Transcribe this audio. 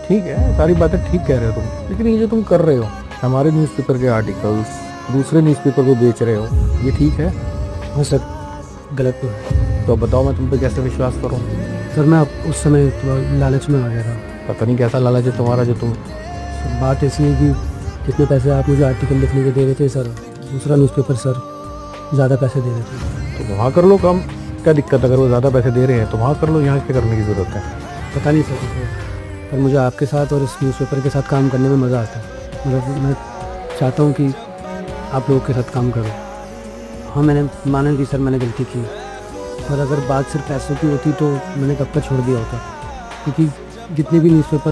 ठीक है, सारी बातें ठीक कह रहे हो तुम, लेकिन ये जो तुम कर रहे हो, हमारे न्यूज़पेपर के आर्टिकल्स दूसरे न्यूज़पेपर को बेच रहे हो, ये ठीक है? हाँ सर, गलत तो है। तो अब बताओ मैं तुम पे कैसे विश्वास करूँ? सर मैं उस समय थोड़ा लालच में आ गया था। पता नहीं कैसा लालच है तुम्हारा जो तुम। सर बात ऐसी है कि जितने पैसे आप मुझे आर्टिकल लिखने के दे रहे थे सर, दूसरा न्यूज़पेपर सर ज़्यादा पैसे दे रहे थे। तो वहाँ कर लो काम, क्या दिक्कत है? अगर वो ज़्यादा पैसे दे रहे हैं तो वहाँ कर लो, यहाँ क्या करने की ज़रूरत है? पता नहीं सर, पर मुझे आपके साथ और इस न्यूज़पेपर के साथ काम करने में मज़ा आता है। मतलब मैं चाहता हूँ कि आप लोगों के साथ काम करूँ। हाँ, मैंने माना कि सर मैंने गलती की, पर अगर बात सिर्फ पैसों की होती तो मैंने कब का छोड़ दिया होता, क्योंकि जितने भी न्यूज़पेपर